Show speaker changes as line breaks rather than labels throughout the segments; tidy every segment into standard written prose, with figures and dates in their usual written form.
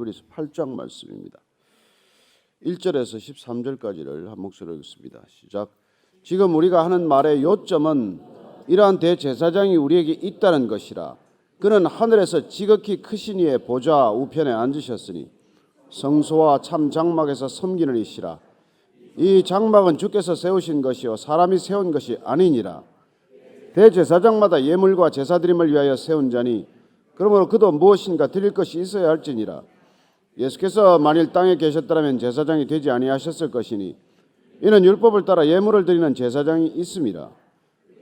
히브리서 8장 말씀입니다. 1절에서 13절까지를 한 목소리로 읽습니다. 시작. 지금 우리가 하는 말의 요점은 이러한 대제사장이 우리에게 있다는 것이라. 그는 하늘에서 지극히 크신 이의 보좌 우편에 앉으셨으니 성소와 참 장막에서 섬기는 이시라. 이 장막은 주께서 세우신 것이요 사람이 세운 것이 아니니라. 대제사장마다 예물과 제사드림을 위하여 세운 자니 그러므로 그도 무엇인가 드릴 것이 있어야 할지니라. 예수께서 만일 땅에 계셨더라면 제사장이 되지 아니하셨을 것이니 이는 율법을 따라 예물을 드리는 제사장이 있음이라.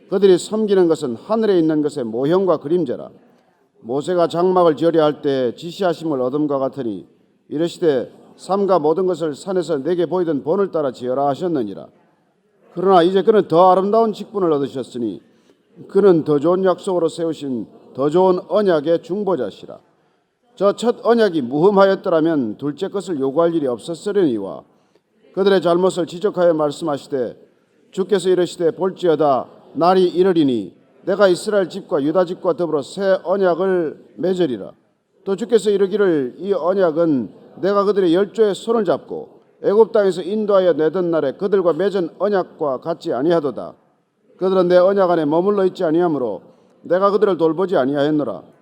그들이 섬기는 것은 하늘에 있는 것의 모형과 그림자라. 모세가 장막을 지으려 할 때 지시하심을 얻음과 같으니 이르시되 삼가 모든 것을 산에서 내게 보이던 본을 따라 지어라 하셨느니라. 그러나 이제 그는 더 아름다운 직분을 얻으셨으니 그는 더 좋은 약속으로 세우신 더 좋은 언약의 중보자시라. 저 첫 언약이 무흠하였더라면 둘째 것을 요구할 일이 없었으려니와 그들의 잘못을 지적하여 말씀하시되 주께서 이르시되 볼지어다 날이 이르리니 내가 이스라엘 집과 유다 집과 더불어 새 언약을 맺으리라. 또 주께서 이르기를 이 언약은 내가 그들의 열조의 손을 잡고 애굽 땅에서 인도하여 내던 날에 그들과 맺은 언약과 같지 아니하도다. 그들은 내 언약 안에 머물러 있지 아니하므로 내가 그들을 돌보지 아니하였노라.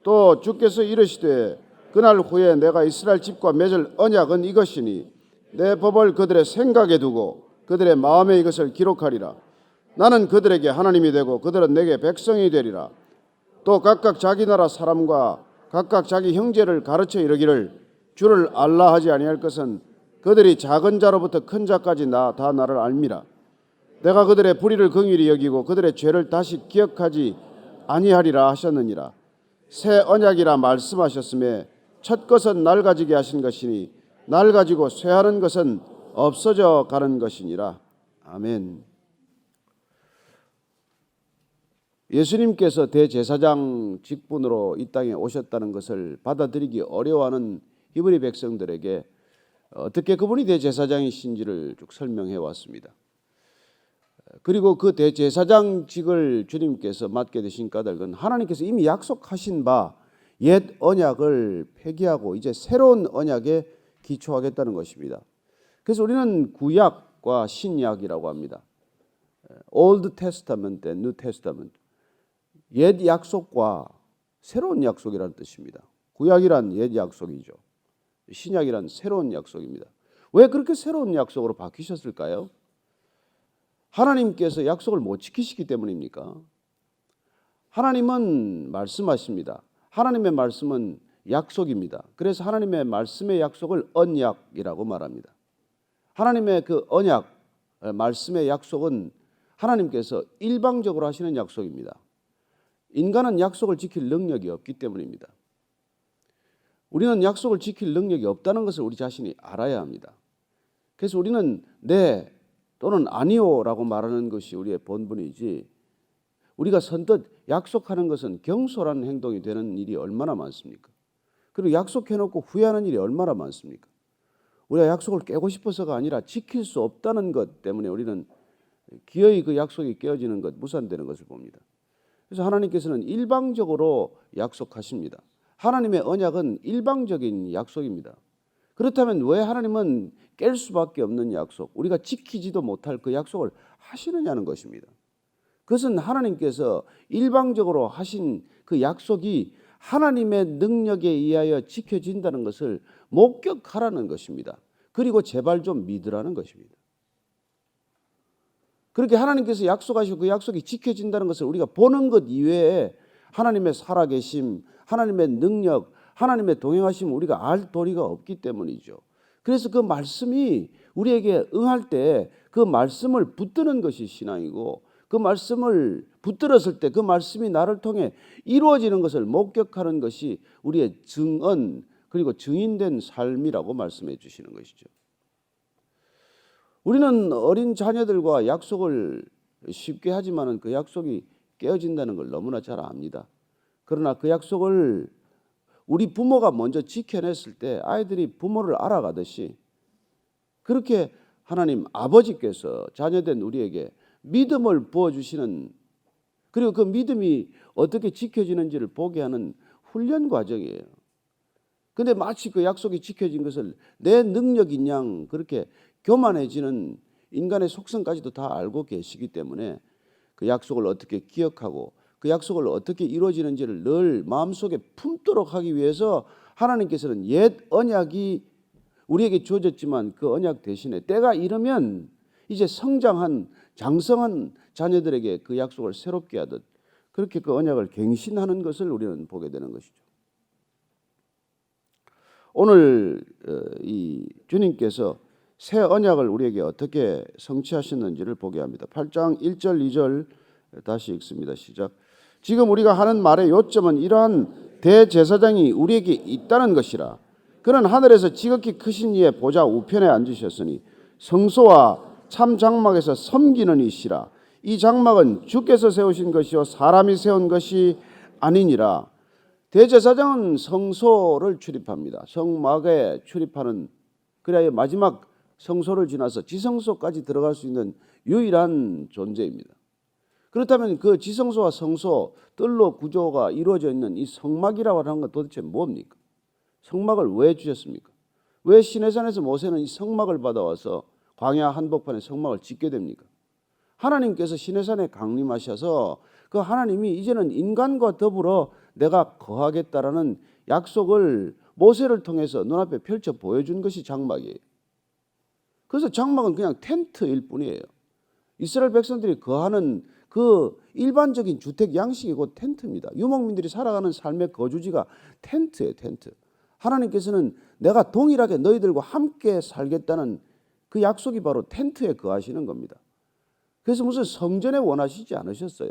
또 주께서 이르시되 그날 후에 내가 이스라엘 집과 맺을 언약은 이것이니 내 법을 그들의 생각에 두고 그들의 마음에 이것을 기록하리라. 나는 그들에게 하나님이 되고 그들은 내게 백성이 되리라. 또 각각 자기 나라 사람과 각각 자기 형제를 가르쳐 이르기를 주를 알라 하지 아니할 것은 그들이 작은 자로부터 큰 자까지 다 나를 알미라. 내가 그들의 불의를 긍휼히 여기고 그들의 죄를 다시 기억하지 아니하리라 하셨느니라. 새 언약이라 말씀하셨음에 첫 것은 날 가지게 하신 것이니 날 가지고 쇠하는 것은 없어져 가는 것이니라. 아멘. 예수님께서 대제사장 직분으로 이 땅에 오셨다는 것을 받아들이기 어려워하는 히브리 백성들에게 어떻게 그분이 대제사장이신지를 쭉 설명해 왔습니다. 그리고 그 대제사장직을 주님께서 맡게 되신 까닭은 하나님께서 이미 약속하신 바 옛 언약을 폐기하고 이제 새로운 언약에 기초하겠다는 것입니다. 그래서 우리는 구약과 신약이라고 합니다. Old Testament, New Testament. 옛 약속과 새로운 약속이라는 뜻입니다. 구약이란 옛 약속이죠. 신약이란 새로운 약속입니다. 왜 그렇게 새로운 약속으로 바뀌셨을까요? 하나님께서 약속을 못 지키시기 때문입니까? 하나님은 말씀하십니다. 하나님의 말씀은 약속입니다. 그래서 하나님의 말씀의 약속을 언약이라고 말합니다. 하나님의 그 언약, 말씀의 약속은 하나님께서 일방적으로 하시는 약속입니다. 인간은 약속을 지킬 능력이 없기 때문입니다. 우리는 약속을 지킬 능력이 없다는 것을 우리 자신이 알아야 합니다. 그래서 우리는 네 또는 아니오라고 말하는 것이 우리의 본분이지 우리가 선뜻 약속하는 것은 경솔한 행동이 되는 일이 얼마나 많습니까? 그리고 약속해놓고 후회하는 일이 얼마나 많습니까? 우리가 약속을 깨고 싶어서가 아니라 지킬 수 없다는 것 때문에 우리는 기어이 그 약속이 깨어지는 것, 무산되는 것을 봅니다. 그래서 하나님께서는 일방적으로 약속하십니다. 하나님의 언약은 일방적인 약속입니다. 그렇다면 왜 하나님은 깰 수밖에 없는 약속, 우리가 지키지도 못할 그 약속을 하시느냐는 것입니다. 그것은 하나님께서 일방적으로 하신 그 약속이 하나님의 능력에 의하여 지켜진다는 것을 목격하라는 것입니다. 그리고 제발 좀 믿으라는 것입니다. 그렇게 하나님께서 약속하시고 그 약속이 지켜진다는 것을 우리가 보는 것 이외에 하나님의 살아계심, 하나님의 능력, 하나님의 동행하심을 우리가 알 도리가 없기 때문이죠. 그래서 그 말씀이 우리에게 응할 때 그 말씀을 붙드는 것이 신앙이고 그 말씀을 붙들었을 때 그 말씀이 나를 통해 이루어지는 것을 목격하는 것이 우리의 증언 그리고 증인된 삶이라고 말씀해 주시는 것이죠. 우리는 어린 자녀들과 약속을 쉽게 하지만 그 약속이 깨어진다는 걸 너무나 잘 압니다. 그러나 그 약속을 우리 부모가 먼저 지켜냈을 때 아이들이 부모를 알아가듯이 그렇게 하나님 아버지께서 자녀된 우리에게 믿음을 부어주시는 그리고 그 믿음이 어떻게 지켜지는지를 보게 하는 훈련 과정이에요. 근데 마치 그 약속이 지켜진 것을 내 능력인 양 그렇게 교만해지는 인간의 속성까지도 다 알고 계시기 때문에 그 약속을 어떻게 기억하고 그 약속을 어떻게 이루어지는지를 늘 마음속에 품도록 하기 위해서 하나님께서는 옛 언약이 우리에게 주어졌지만 그 언약 대신에 때가 이르면 이제 성장한 장성한 자녀들에게 그 약속을 새롭게 하듯 그렇게 그 언약을 갱신하는 것을 우리는 보게 되는 것이죠. 오늘 이 주님께서 새 언약을 우리에게 어떻게 성취하셨는지를 보게 합니다. 8장 1절 2절 다시 읽습니다. 시작. 지금 우리가 하는 말의 요점은 이러한 대제사장이 우리에게 있다는 것이라. 그는 하늘에서 지극히 크신 이의 보좌 우편에 앉으셨으니 성소와 참 장막에서 섬기는 이시라. 이 장막은 주께서 세우신 것이요 사람이 세운 것이 아니니라. 대제사장은 성소를 출입합니다. 성막에 출입하는 그래야 마지막 성소를 지나서 지성소까지 들어갈 수 있는 유일한 존재입니다. 그렇다면 그 지성소와 성소 뜰로 구조가 이루어져 있는 이 성막이라고 하는 건 도대체 뭡니까? 성막을 왜 주셨습니까? 왜 시내산에서 모세는 이 성막을 받아와서 광야 한복판에 성막을 짓게 됩니까? 하나님께서 시내산에 강림하셔서 그 하나님이 이제는 인간과 더불어 내가 거하겠다라는 약속을 모세를 통해서 눈앞에 펼쳐 보여준 것이 장막이에요. 그래서 장막은 그냥 텐트일 뿐이에요. 이스라엘 백성들이 거하는 그 일반적인 주택 양식이 곧 텐트입니다. 유목민들이 살아가는 삶의 거주지가 텐트예요, 텐트. 하나님께서는 내가 동일하게 너희들과 함께 살겠다는 그 약속이 바로 텐트에 거하시는 겁니다. 그래서 무슨 성전에 원하시지 않으셨어요.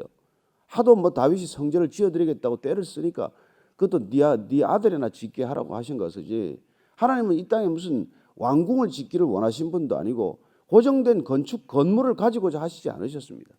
하도 뭐 다윗이 성전을 지어드리겠다고 때를 쓰니까 그것도 네 아들이나 짓게 하라고 하신 것이지 하나님은 이 땅에 무슨 왕궁을 짓기를 원하신 분도 아니고 고정된 건축 건물을 가지고자 하시지 않으셨습니다.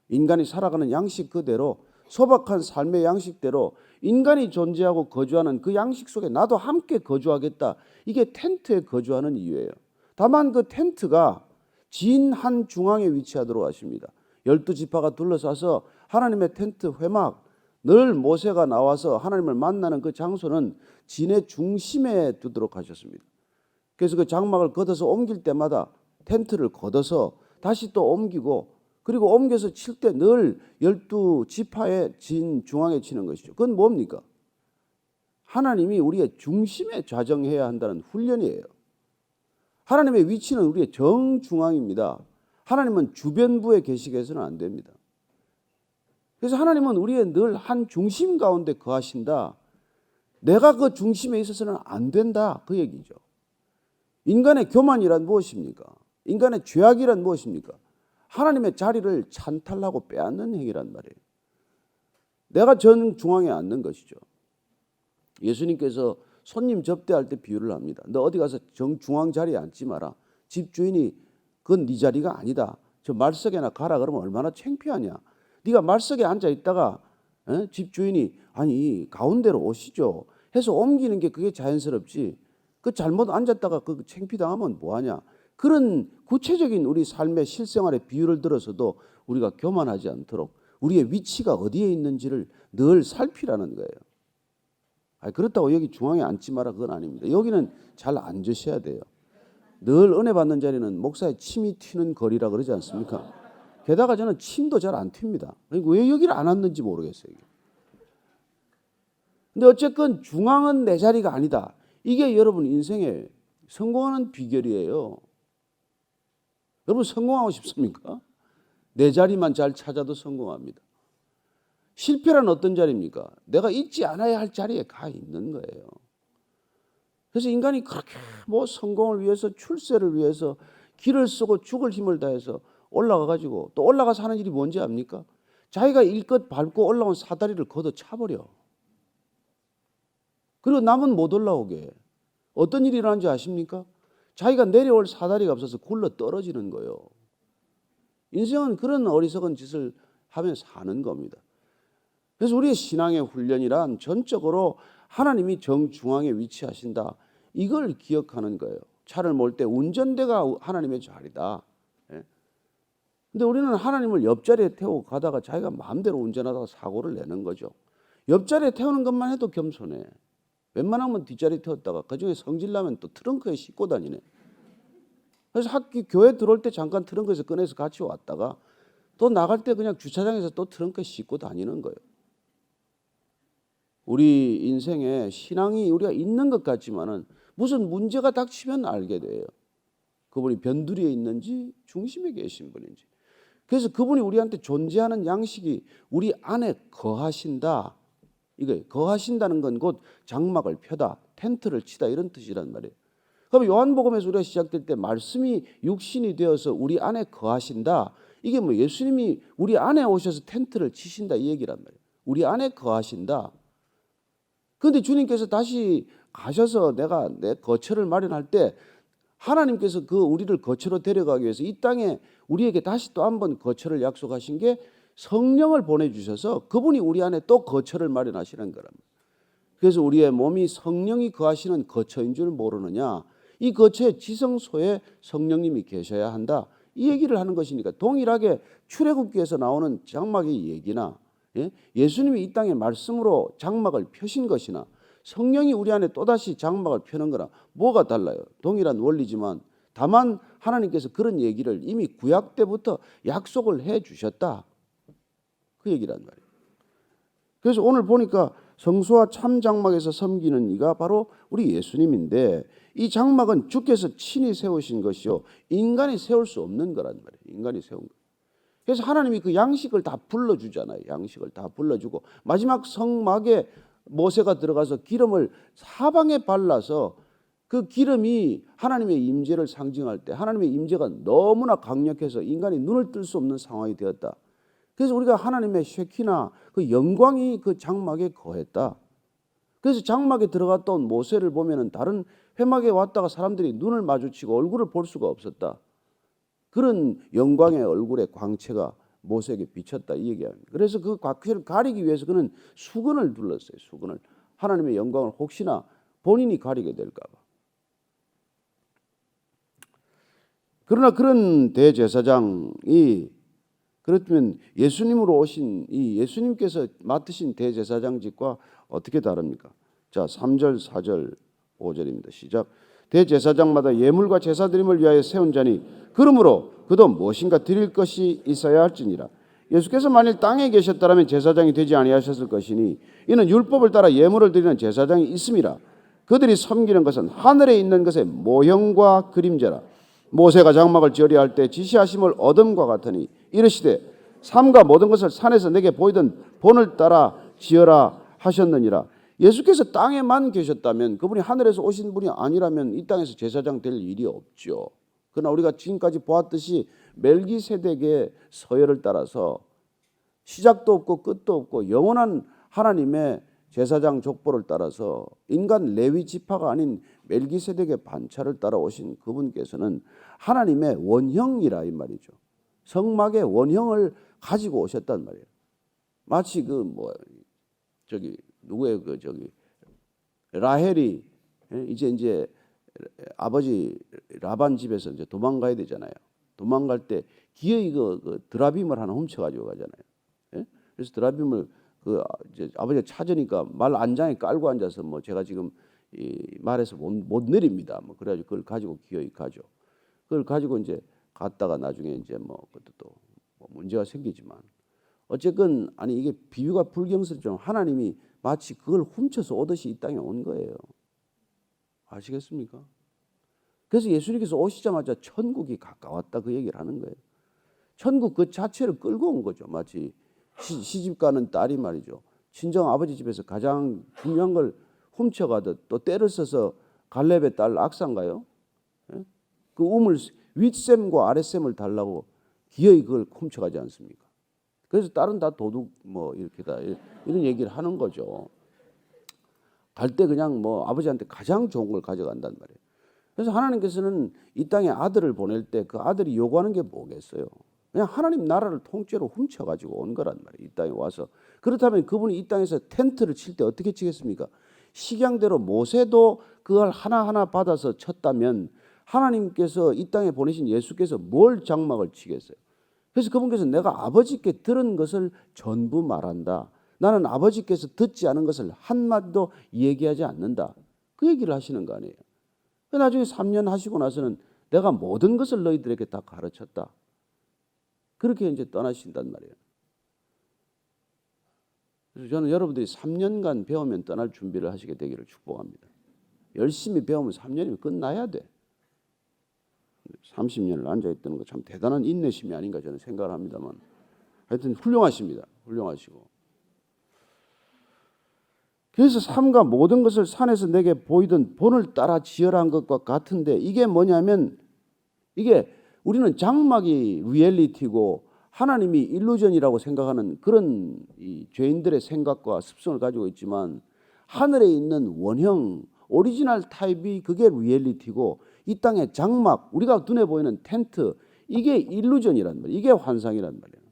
인간이 살아가는 양식 그대로 소박한 삶의 양식대로 인간이 존재하고 거주하는 그 양식 속에 나도 함께 거주하겠다. 이게 텐트에 거주하는 이유예요. 다만 그 텐트가 진 한 중앙에 위치하도록 하십니다. 12지파가 둘러싸서 하나님의 텐트 회막 늘 모세가 나와서 하나님을 만나는 그 장소는 진의 중심에 두도록 하셨습니다. 그래서 그 장막을 걷어서 옮길 때마다 텐트를 걷어서 다시 또 옮기고 그리고 옮겨서 칠 때 늘 12지파의 진 중앙에 치는 것이죠. 그건 뭡니까? 하나님이 우리의 중심에 좌정해야 한다는 훈련이에요. 하나님의 위치는 우리의 정중앙입니다. 하나님은 주변부에 계시게 해서는 안 됩니다. 그래서 하나님은 우리의 늘 한 중심 가운데 거하신다. 내가 그 중심에 있어서는 안 된다. 그 얘기죠. 인간의 교만이란 무엇입니까? 인간의 죄악이란 무엇입니까? 하나님의 자리를 찬탈하고 빼앗는 행위란 말이에요. 내가 정중앙에 앉는 것이죠. 예수님께서 손님 접대할 때 비유를 합니다. 너 어디 가서 정중앙 자리에 앉지 마라. 집주인이 그건 네 자리가 아니다. 저 말석에나 가라 그러면 얼마나 창피하냐. 네가 말석에 앉아 있다가 집주인이 아니 가운데로 오시죠 해서 옮기는 게 그게 자연스럽지. 그 잘못 앉았다가 그 창피당하면 뭐하냐. 그런 구체적인 우리 삶의 실생활의 비유를 들어서도 우리가 교만하지 않도록 우리의 위치가 어디에 있는지를 늘 살피라는 거예요. 그렇다고 여기 중앙에 앉지 마라 그건 아닙니다. 여기는 잘 앉으셔야 돼요. 늘 은혜 받는 자리는 목사의 침이 튀는 거리라 그러지 않습니까? 게다가 저는 침도 잘 안 튑니다. 왜 여기를 안 앉는지 모르겠어요. 근데 어쨌건 중앙은 내 자리가 아니다. 이게 여러분 인생에 성공하는 비결이에요. 여러분 성공하고 싶습니까? 내 자리만 잘 찾아도 성공합니다. 실패란 어떤 자리입니까? 내가 있지 않아야 할 자리에 가 있는 거예요. 그래서 인간이 그렇게 뭐 성공을 위해서 출세를 위해서 길을 쓰고 죽을 힘을 다해서 올라가가지고 또 올라가서 하는 일이 뭔지 압니까? 자기가 일껏 밟고 올라온 사다리를 걷어 차버려. 그리고 남은 못 올라오게. 어떤 일이 일어난지 아십니까? 자기가 내려올 사다리가 없어서 굴러 떨어지는 거예요. 인생은 그런 어리석은 짓을 하며 사는 겁니다. 그래서 우리의 신앙의 훈련이란 전적으로 하나님이 정중앙에 위치하신다. 이걸 기억하는 거예요. 차를 몰 때 운전대가 하나님의 자리다. 근데 우리는 하나님을 옆자리에 태우고 가다가 자기가 마음대로 운전하다가 사고를 내는 거죠. 옆자리에 태우는 것만 해도 겸손해. 웬만하면 뒷자리 태웠다가 그중에 성질나면 또 트렁크에 싣고 다니네. 그래서 교회 들어올 때 잠깐 트렁크에서 꺼내서 같이 왔다가 또 나갈 때 그냥 주차장에서 또 트렁크에 싣고 다니는 거예요. 우리 인생에 신앙이 우리가 있는 것 같지만은 무슨 문제가 닥치면 알게 돼요. 그분이 변두리에 있는지 중심에 계신 분인지. 그래서 그분이 우리한테 존재하는 양식이 우리 안에 거하신다. 이거예요. 거하신다는 건 곧 장막을 펴다, 텐트를 치다 이런 뜻이란 말이에요. 그럼 요한복음에서 우리가 시작될 때 말씀이 육신이 되어서 우리 안에 거하신다. 이게 뭐 예수님이 우리 안에 오셔서 텐트를 치신다 이 얘기란 말이에요. 우리 안에 거하신다. 그런데 주님께서 다시 가셔서 내가 내 거처를 마련할 때 하나님께서 그 우리를 거처로 데려가기 위해서 이 땅에 우리에게 다시 또 한 번 거처를 약속하신 게 성령을 보내주셔서 그분이 우리 안에 또 거처를 마련하시는 거랍니다. 그래서 우리의 몸이 성령이 거하시는 거처인 줄 모르느냐. 이 거처의 지성소에 성령님이 계셔야 한다. 이 얘기를 하는 것이니까 동일하게 출애굽기에서 나오는 장막의 얘기나 예수님이 이 땅에 말씀으로 장막을 펴신 것이나 성령이 우리 안에 또다시 장막을 펴는 거랑 뭐가 달라요? 동일한 원리지만 다만 하나님께서 그런 얘기를 이미 구약 때부터 약속을 해 주셨다. 그 얘기란 말이에요. 그래서 오늘 보니까 성소와 참 장막에서 섬기는 이가 바로 우리 예수님인데 이 장막은 주께서 친히 세우신 것이요 인간이 세울 수 없는 거란 말이에요. 인간이 세운 거. 그래서 하나님이 그 양식을 다 불러주잖아요. 양식을 다 불러주고 마지막 성막에 모세가 들어가서 기름을 사방에 발라서 그 기름이 하나님의 임재를 상징할 때 하나님의 임재가 너무나 강력해서 인간이 눈을 뜰 수 없는 상황이 되었다. 그래서 우리가 하나님의 쉐키나 그 영광이 그 장막에 거했다. 그래서 장막에 들어갔던 모세를 보면은 다른 회막에 왔다가 사람들이 눈을 마주치고 얼굴을 볼 수가 없었다. 그런 영광의 얼굴의 광채가 모세에게 비쳤다 이 얘기합니다. 그래서 그 광채를 가리기 위해서 그는 수건을 둘렀어요. 수건을. 하나님의 영광을 혹시나 본인이 가리게 될까 봐. 그러나 그런 대제사장이 그렇다면 예수님으로 오신 이 예수님께서 맡으신 대제사장직과 어떻게 다릅니까? 자, 3절, 4절, 5절입니다. 시작. 대제사장마다 예물과 제사드림을 위하여 세운 자니 그러므로 그도 무엇인가 드릴 것이 있어야 할지니라. 예수께서 만일 땅에 계셨다면 제사장이 되지 아니하셨을 것이니 이는 율법을 따라 예물을 드리는 제사장이 있음이라. 그들이 섬기는 것은 하늘에 있는 것의 모형과 그림자라. 모세가 장막을 지으려 할 때 지시하심을 얻음과 같으니 이르시되 삼가 모든 것을 산에서 내게 보이던 본을 따라 지어라 하셨느니라. 예수께서 땅에만 계셨다면 그분이 하늘에서 오신 분이 아니라면 이 땅에서 제사장 될 일이 없죠. 그러나 우리가 지금까지 보았듯이 멜기세덱의 서열을 따라서 시작도 없고 끝도 없고 영원한 하나님의 제사장 족보를 따라서 인간 레위 지파가 아닌 멜기세덱의 반차를 따라 오신 그분께서는 하나님의 원형이라 이 말이죠. 성막의 원형을 가지고 오셨단 말이에요. 마치 누구의 라헬이 이제 아버지 라반 집에서 이제 도망가야 되잖아요. 도망갈 때 기어이 그 드라빔을 하나 훔쳐가지고 가잖아요. 예? 그래서 드라빔을 이제 아버지가 찾으니까 말 안장에 깔고 앉아서 뭐 제가 지금 이 말에서 못 내립니다. 뭐 그래가지고 그걸 가지고 기어이 가죠. 그걸 가지고 이제 갔다가 나중에 이제 그것도 또 문제가 생기지만 어쨌건 아니 이게 비유가 불경스럽지만 하나님이 마치 그걸 훔쳐서 오듯이 이 땅에 온 거예요. 아시겠습니까? 그래서 예수님께서 오시자마자 천국이 가까웠다 그 얘기를 하는 거예요. 천국 그 자체를 끌고 온 거죠. 마치 시집 가는 딸이 말이죠. 친정 아버지 집에서 가장 중요한 걸 훔쳐가듯 또 때를 써서 갈렙의 딸 악사인가요? 그 윗셈과 아랫셈을 달라고 기어이 그걸 훔쳐가지 않습니까? 그래서 딸은 다 도둑 이렇게다 이런 얘기를 하는 거죠. 갈 때 그냥 아버지한테 가장 좋은 걸 가져간단 말이에요. 그래서 하나님께서는 이 땅에 아들을 보낼 때 그 아들이 요구하는 게 뭐겠어요? 그냥 하나님 나라를 통째로 훔쳐가지고 온 거란 말이에요. 이 땅에 와서. 그렇다면 그분이 이 땅에서 텐트를 칠 때 어떻게 치겠습니까? 식양대로 모세도 그걸 하나하나 받아서 쳤다면 하나님께서 이 땅에 보내신 예수께서 뭘 장막을 치겠어요? 그래서 그분께서 내가 아버지께 들은 것을 전부 말한다. 나는 아버지께서 듣지 않은 것을 한마디도 얘기하지 않는다. 그 얘기를 하시는 거 아니에요. 나중에 3년 하시고 나서는 내가 모든 것을 너희들에게 다 가르쳤다. 그렇게 이제 떠나신단 말이에요. 그래서 저는 여러분들이 3년간 배우면 떠날 준비를 하시게 되기를 축복합니다. 열심히 배우면 3년이면 끝나야 돼. 30년을 앉아있다는 거 참 대단한 인내심이 아닌가 저는 생각을 합니다만 하여튼 훌륭하십니다. 훌륭하시고. 그래서 삶과 모든 것을 산에서 내게 보이던 본을 따라 지어란 것과 같은데 이게 뭐냐면 이게 우리는 장막이 리얼리티고 하나님이 일루전이라고 생각하는 그런 이 죄인들의 생각과 습성을 가지고 있지만 하늘에 있는 원형 오리지널 타입이 그게 리얼리티고 이 땅의 장막 우리가 눈에 보이는 텐트 이게 일루전이란 말이에요. 이게 환상이란 말이에요.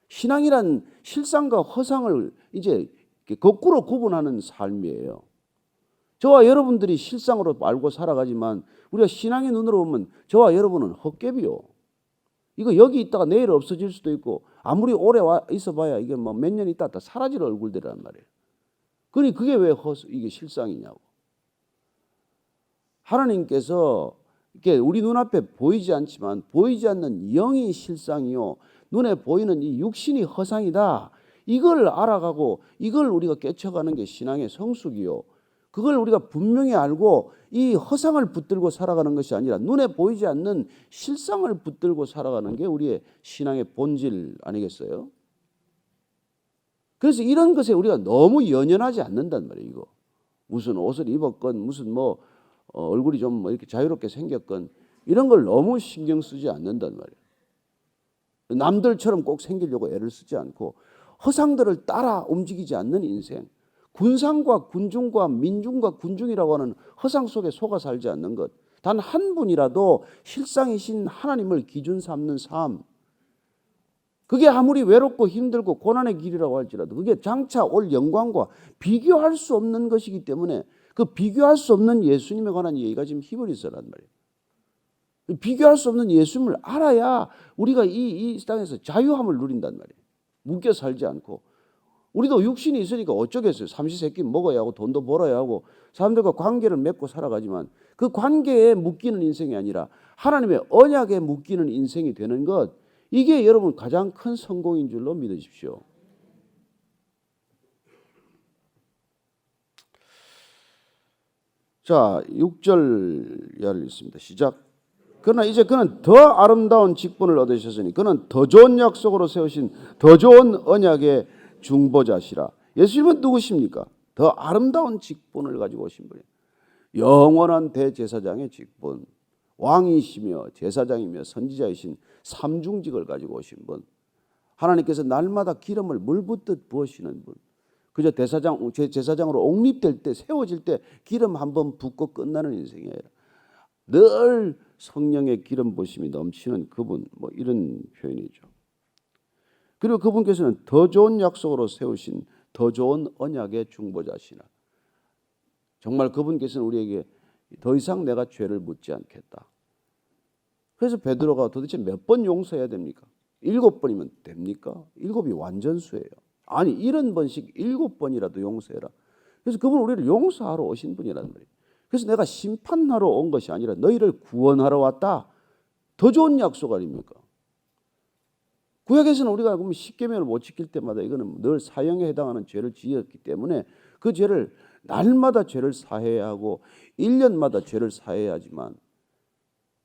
신앙이란 실상과 허상을 이제 거꾸로 구분하는 삶이에요. 저와 여러분들이 실상으로 알고 살아가지만 우리가 신앙의 눈으로 보면 저와 여러분은 헛개비요. 이거 여기 있다가 내일 없어질 수도 있고 아무리 오래 있어봐야 이게 뭐 몇 년 있다 사라질 얼굴들이란 말이에요. 그러니 그게 왜 이게 실상이냐고. 하나님께서 이게 우리 눈앞에 보이지 않지만 보이지 않는 영이 실상이요 눈에 보이는 이 육신이 허상이다. 이걸 알아가고 이걸 우리가 깨쳐가는 게 신앙의 성숙이요. 그걸 우리가 분명히 알고 이 허상을 붙들고 살아가는 것이 아니라 눈에 보이지 않는 실상을 붙들고 살아가는 게 우리의 신앙의 본질 아니겠어요? 그래서 이런 것에 우리가 너무 연연하지 않는단 말이에요. 이거 무슨 옷을 입었건 무슨 뭐 얼굴이 좀 뭐 이렇게 자유롭게 생겼건 이런 걸 너무 신경 쓰지 않는단 말이에요. 남들처럼 꼭 생기려고 애를 쓰지 않고 허상들을 따라 움직이지 않는 인생. 군상과 군중과 민중과 군중이라고 하는 허상 속에 속아 살지 않는 것. 단 한 분이라도 실상이신 하나님을 기준 삼는 삶. 그게 아무리 외롭고 힘들고 고난의 길이라고 할지라도 그게 장차 올 영광과 비교할 수 없는 것이기 때문에 그 비교할 수 없는 예수님에 관한 얘기가 지금 히브리서란 말이에요. 비교할 수 없는 예수님을 알아야 우리가 이 땅에서 자유함을 누린단 말이에요. 묶여 살지 않고. 우리도 육신이 있으니까 어쩌겠어요. 삼시세끼 먹어야 하고 돈도 벌어야 하고 사람들과 관계를 맺고 살아가지만 그 관계에 묶이는 인생이 아니라 하나님의 언약에 묶이는 인생이 되는 것 이게 여러분 가장 큰 성공인 줄로 믿으십시오. 자, 6절 이하를 읽습니다. 시작. 그러나 이제 그는 더 아름다운 직분을 얻으셨으니 그는 더 좋은 약속으로 세우신 더 좋은 언약의 중보자시라. 예수님은 누구십니까? 더 아름다운 직분을 가지고 오신 분이에요. 영원한 대제사장의 직분, 왕이시며 제사장이며 선지자이신 삼중직을 가지고 오신 분. 하나님께서 날마다 기름을 물 붓듯 부으시는 분. 그저 제사장으로 옹립될 때 세워질 때 기름 한번 붓고 끝나는 인생이 아니라 늘 성령의 기름 부으심이 넘치는 그분 뭐 이런 표현이죠. 그리고 그분께서는 더 좋은 약속으로 세우신 더 좋은 언약의 중보자시나. 정말 그분께서는 우리에게 더 이상 내가 죄를 묻지 않겠다. 그래서 베드로가 도대체 몇 번 용서해야 됩니까? 7번이면 됩니까? 7이 완전수예요. 아니 70번씩 7번이라도 용서해라. 그래서 그분은 우리를 용서하러 오신 분이란 말이에요. 그래서 내가 심판하러 온 것이 아니라 너희를 구원하러 왔다. 더 좋은 약속 아닙니까? 구약에서는 우리가 그러면 십계명을 못 지킬 때마다 이거는 늘 사형에 해당하는 죄를 지었기 때문에 그 죄를 날마다 죄를 사해야 하고 1년마다 죄를 사해야 하지만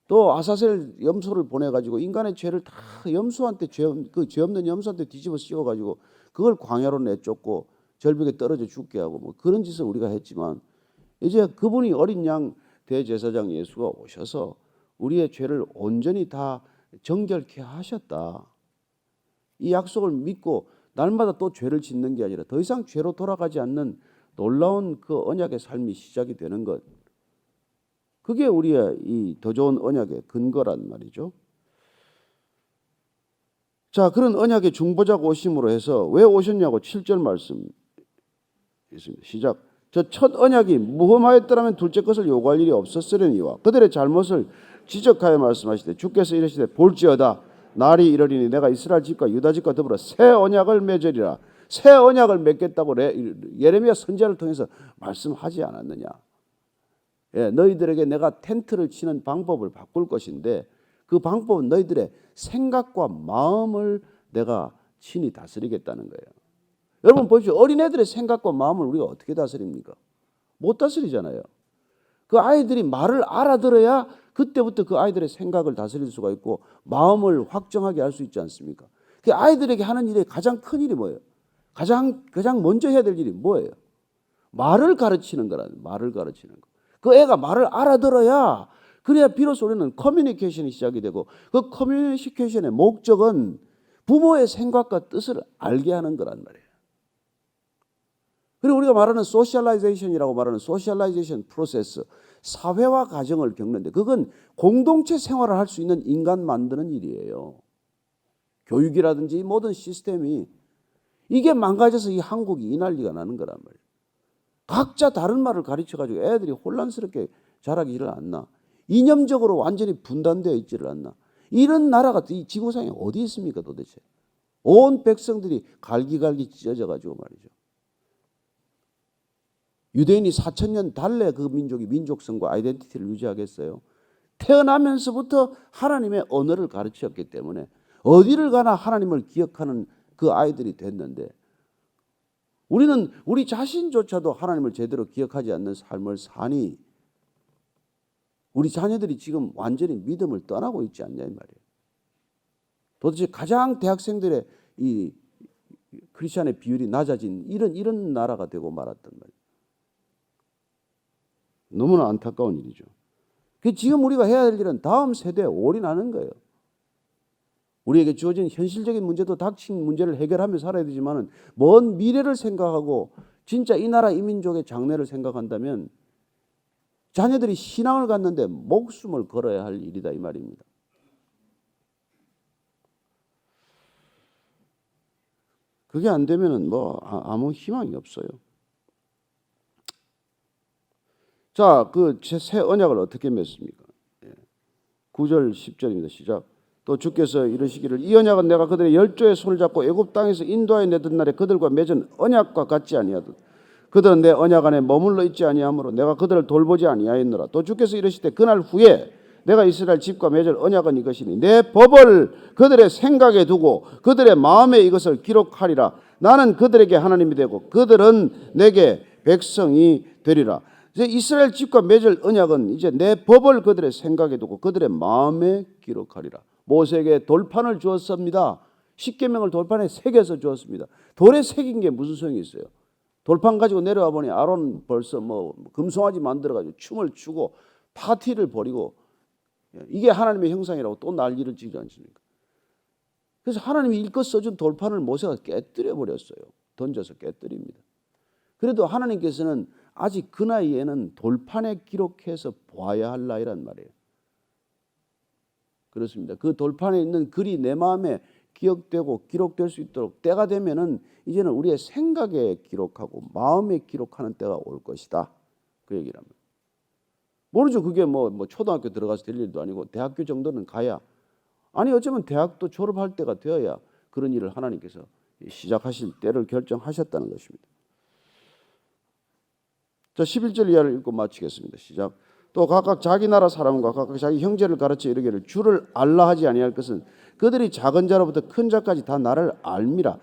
또 아사셀 염소를 보내가지고 인간의 죄를 다 염소한테 죄 없는 염소한테 뒤집어 씌워가지고 그걸 광야로 내쫓고 절벽에 떨어져 죽게 하고 뭐 그런 짓을 우리가 했지만 이제 그분이 어린 양 대제사장 예수가 오셔서 우리의 죄를 온전히 다 정결케 하셨다. 이 약속을 믿고 날마다 또 죄를 짓는 게 아니라 더 이상 죄로 돌아가지 않는 놀라운 그 언약의 삶이 시작이 되는 것. 그게 우리의 이 더 좋은 언약의 근거란 말이죠. 자, 그런 언약의 중보자가 오심으로 해서 왜 오셨냐고 7절 말씀 있습니다. 시작. 저 첫 언약이 무험하였더라면 둘째 것을 요구할 일이 없었으려니와 그들의 잘못을 지적하여 말씀하시되 주께서 이르시되 볼지어다 날이 이르리니 내가 이스라엘 집과 유다 집과 더불어 새 언약을 맺으리라. 새 언약을 맺겠다고 예레미야 선지자를 통해서 말씀하지 않았느냐. 예, 너희들에게 내가 텐트를 치는 방법을 바꿀 것인데 그 방법은 너희들의 생각과 마음을 내가 친히 다스리겠다는 거예요. 여러분 보십시오. 어린애들의 생각과 마음을 우리가 어떻게 다스립니까? 못 다스리잖아요. 그 아이들이 말을 알아들어야 그때부터 그 아이들의 생각을 다스릴 수가 있고 마음을 확정하게 할 수 있지 않습니까? 그 아이들에게 하는 일의 가장 큰 일이 뭐예요? 가장 먼저 해야 될 일이 뭐예요? 말을 가르치는 거라는, 말을 가르치는 거. 그 애가 말을 알아들어야 그래야 비로소 우리는 커뮤니케이션이 시작이 되고 그 커뮤니케이션의 목적은 부모의 생각과 뜻을 알게 하는 거란 말이에요. 그리고 우리가 말하는 소셜라이제이션이라고 말하는 소셜라이제이션 프로세스, 사회화 과정을 겪는데 그건 공동체 생활을 할 수 있는 인간 만드는 일이에요. 교육이라든지 모든 시스템이 이게 망가져서 이 한국이 이 난리가 나는 거란 말이에요. 각자 다른 말을 가르쳐가지고 애들이 혼란스럽게 자라기를 않나. 이념적으로 완전히 분단되어 있지를 않나. 이런 나라가 이 지구상에 어디 있습니까 도대체. 온 백성들이 갈기갈기 찢어져가지고 말이죠. 유대인이 4,000년 달래 그 민족이 민족성과 아이덴티티를 유지하겠어요? 태어나면서부터 하나님의 언어를 가르쳤기 때문에 어디를 가나 하나님을 기억하는 그 아이들이 됐는데 우리는 우리 자신조차도 하나님을 제대로 기억하지 않는 삶을 사니 우리 자녀들이 지금 완전히 믿음을 떠나고 있지 않냐 이 말이에요. 도대체 가장 대학생들의 이 크리스천의 비율이 낮아진 이런 나라가 되고 말았단 말이에요. 너무나 안타까운 일이죠. 지금 우리가 해야 될 일은 다음 세대에 올인하는 거예요. 우리에게 주어진 현실적인 문제도 닥친 문제를 해결하며 살아야 되지만 먼 미래를 생각하고 진짜 이 나라 이 민족의 장래를 생각한다면 자녀들이 신앙을 갖는데 목숨을 걸어야 할 일이다 이 말입니다. 그게 안 되면은 아무 희망이 없어요. 자, 그 새 언약을 어떻게 맺습니까? 9절 10절입니다. 시작. 또 주께서 이르시기를 이 언약은 내가 그들의 열조의 손을 잡고 애굽 땅에서 인도하여 내던 날에 그들과 맺은 언약과 같지 아니하듯 그들은 내 언약 안에 머물러 있지 아니하므로 내가 그들을 돌보지 아니하였노라. 또 주께서 이르시되 그날 후에 내가 이스라엘 집과 맺을 언약은 이것이니 내 법을 그들의 생각에 두고 그들의 마음에 이것을 기록하리라. 나는 그들에게 하나님이 되고 그들은 내게 백성이 되리라. 이제 이스라엘 집과 맺을 언약은 이제 내 법을 그들의 생각에 두고 그들의 마음에 기록하리라. 모세에게 돌판을 주었습니다. 십계명을 돌판에 새겨서 주었습니다. 돌에 새긴 게 무슨 소용이 있어요? 돌판 가지고 내려와 보니 아론 벌써 금송아지 만들어가지고 춤을 추고 파티를 벌이고 이게 하나님의 형상이라고 또 난리를 치지 않습니까? 그래서 하나님이 일껏 써준 돌판을 모세가 깨뜨려 버렸어요. 던져서 깨뜨립니다. 그래도 하나님께서는 아직 그 나이에는 돌판에 기록해서 보아야 할 나이란 말이에요. 그렇습니다. 그 돌판에 있는 글이 내 마음에 기억되고 기록될 수 있도록 때가 되면은 이제는 우리의 생각에 기록하고 마음에 기록하는 때가 올 것이다. 그 얘기를 합니다. 모르죠. 그게 초등학교 들어가서 될 일도 아니고 대학교 정도는 가야 아니 어쩌면 대학도 졸업할 때가 되어야 그런 일을 하나님께서 시작하실 때를 결정하셨다는 것입니다. 자, 11절 이하를 읽고 마치겠습니다. 시작. 또 각각 자기 나라 사람과 각각 자기 형제를 가르쳐 이르기를 주를 알라 하지 아니할 것은 그들이 작은 자로부터 큰 자까지 다 나를 알미라.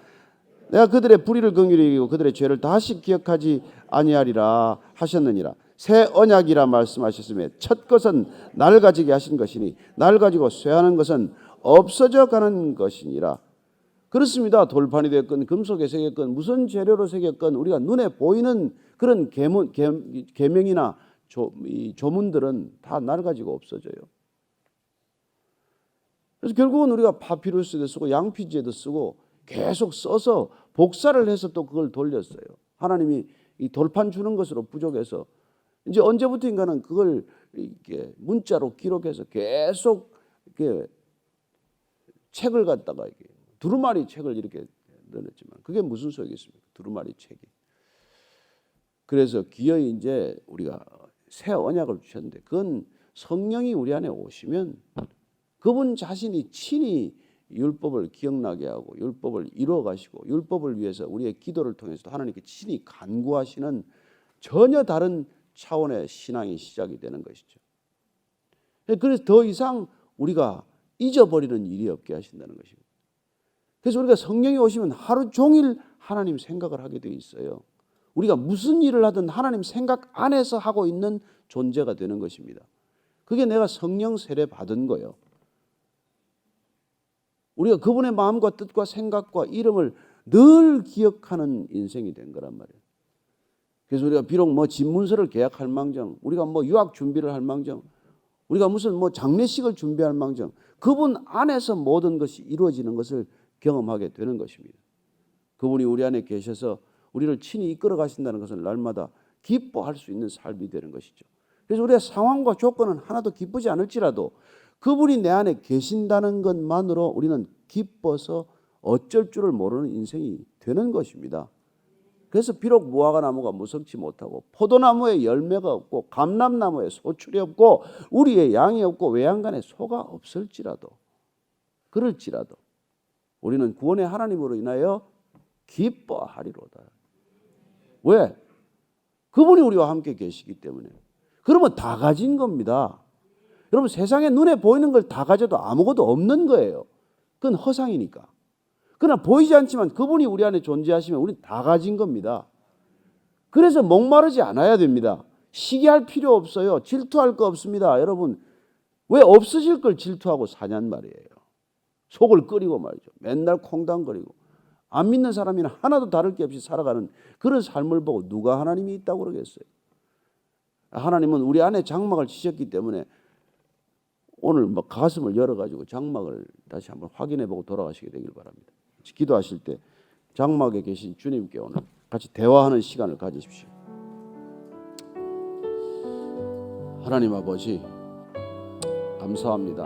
내가 그들의 불의를 긍휼히 여기고 그들의 죄를 다시 기억하지 아니하리라 하셨느니라. 새 언약이라 말씀하셨으며 첫 것은 낡아지게 하신 것이니 낡아지고 쇠하는 것은 없어져 가는 것이니라. 그렇습니다. 돌판이 되었건 금속에 새겼건 무슨 재료로 새겼건 우리가 눈에 보이는 그런 계명이나 조문들은 다 낡아지고 없어져요. 그래서 결국은 우리가 파피루스에도 쓰고 양피지에도 쓰고 계속 써서 복사를 해서 또 그걸 돌렸어요. 하나님이 이 돌판 주는 것으로 부족해서 이제 언제부터인가는 그걸 이렇게 문자로 기록해서 계속 이렇게 책을 갖다가 이렇게 두루마리 책을 이렇게 넣었지만 그게 무슨 소용이겠습니까? 두루마리 책이. 그래서 기어이 이제 우리가 새 언약을 주셨는데 그건 성령이 우리 안에 오시면 그분 자신이 친히 율법을 기억나게 하고 율법을 이루어 가시고 율법을 위해서 우리의 기도를 통해서도 하나님께 친히 간구하시는 전혀 다른 차원의 신앙이 시작이 되는 것이죠. 그래서 더 이상 우리가 잊어버리는 일이 없게 하신다는 것입니다. 그래서 우리가 성령이 오시면 하루 종일 하나님 생각을 하게 돼 있어요. 우리가 무슨 일을 하든 하나님 생각 안에서 하고 있는 존재가 되는 것입니다. 그게 내가 성령 세례 받은 거예요. 우리가 그분의 마음과 뜻과 생각과 이름을 늘 기억하는 인생이 된 거란 말이에요. 그래서 우리가 비록 뭐 집문서를 계약할 망정, 우리가 뭐 유학 준비를 할 망정, 우리가 무슨 뭐 장례식을 준비할 망정, 그분 안에서 모든 것이 이루어지는 것을 경험하게 되는 것입니다. 그분이 우리 안에 계셔서 우리를 친히 이끌어 가신다는 것을 날마다 기뻐할 수 있는 삶이 되는 것이죠. 그래서 우리의 상황과 조건은 하나도 기쁘지 않을지라도 그분이 내 안에 계신다는 것만으로 우리는 기뻐서 어쩔 줄을 모르는 인생이 되는 것입니다. 그래서 비록 무화과 나무가 무성치 못하고 포도나무에 열매가 없고 감람나무에 소출이 없고 우리의 양이 없고 외양간에 소가 없을지라도 그럴지라도 우리는 구원의 하나님으로 인하여 기뻐하리로다. 왜? 그분이 우리와 함께 계시기 때문에. 그러면 다 가진 겁니다. 여러분 세상에 눈에 보이는 걸 다 가져도 아무것도 없는 거예요. 그건 허상이니까. 그러나 보이지 않지만 그분이 우리 안에 존재하시면 우리는 다 가진 겁니다. 그래서 목마르지 않아야 됩니다. 시기할 필요 없어요. 질투할 거 없습니다. 여러분 왜 없어질 걸 질투하고 사냔 말이에요. 속을 끓이고 말이죠. 맨날 콩당거리고 안 믿는 사람이나 하나도 다를 게 없이 살아가는 그런 삶을 보고 누가 하나님이 있다고 그러겠어요. 하나님은 우리 안에 장막을 치셨기 때문에 오늘 뭐 가슴을 열어가지고 장막을 다시 한번 확인해보고 돌아가시게 되길 바랍니다. 기도하실 때 장막에 계신 주님께 오늘 같이 대화하는 시간을 가지십시오. 하나님 아버지 감사합니다.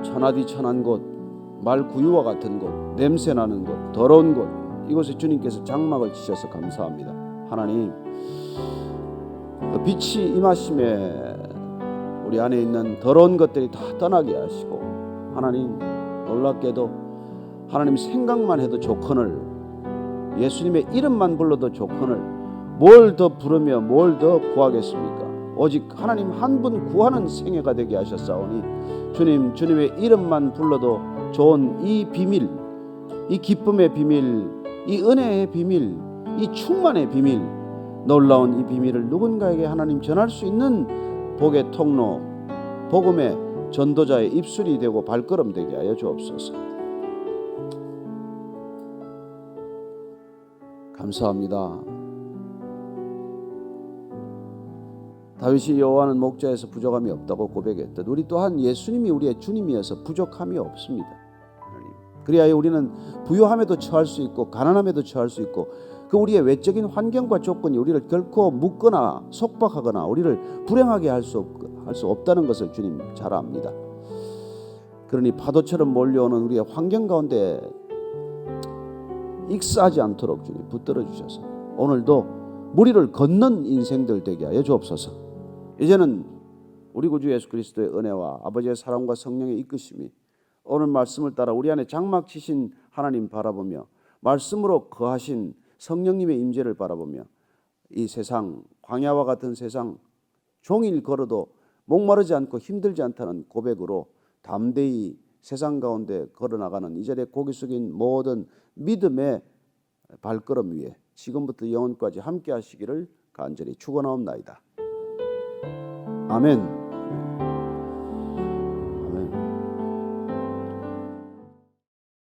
천하디 천한 곳, 말구유와 같은 곳, 냄새나는 곳, 더러운 곳 이곳에 주님께서 장막을 치셔서 감사합니다. 하나님 빛이 임하심에 우리 안에 있는 더러운 것들이 다 떠나게 하시고 하나님 놀랍게도 하나님 생각만 해도 좋거늘 예수님의 이름만 불러도 좋거늘 뭘 더 부르며 뭘 더 구하겠습니까? 오직 하나님 한 분 구하는 생애가 되게 하셨사오니 주님 주님의 이름만 불러도 좋은 이 비밀 이 기쁨의 비밀 이 은혜의 비밀 이 충만의 비밀 놀라운 이 비밀을 누군가에게 하나님 전할 수 있는 복의 통로 복음의 전도자의 입술이 되고 발걸음 되게 하여 주옵소서. 감사합니다. 다윗이 여호와는 목자에서 부족함이 없다고 고백했듯 우리 또한 예수님이 우리의 주님이어서 부족함이 없습니다. 그리하여 우리는 부유함에도 처할 수 있고 가난함에도 처할 수 있고 그 우리의 외적인 환경과 조건이 우리를 결코 묶거나 속박하거나 우리를 불행하게 할 수 없다는 것을 주님 잘 압니다. 그러니 파도처럼 몰려오는 우리의 환경 가운데 익사하지 않도록 주님 붙들어 주셔서 오늘도 무리를 걷는 인생들 되게 하여 주옵소서. 이제는 우리 구주 예수 그리스도의 은혜와 아버지의 사랑과 성령의 이끄심이 오늘 말씀을 따라 우리 안에 장막 치신 하나님 바라보며 말씀으로 거하신 성령님의 임재를 바라보며 이 세상 광야와 같은 세상 종일 걸어도 목마르지 않고 힘들지 않다는 고백으로 담대히 세상 가운데 걸어나가는 이 자리에 고개 숙인 모든 믿음의 발걸음 위에 지금부터 영원까지 함께 하시기를 간절히 축원하옵나이다. 아멘.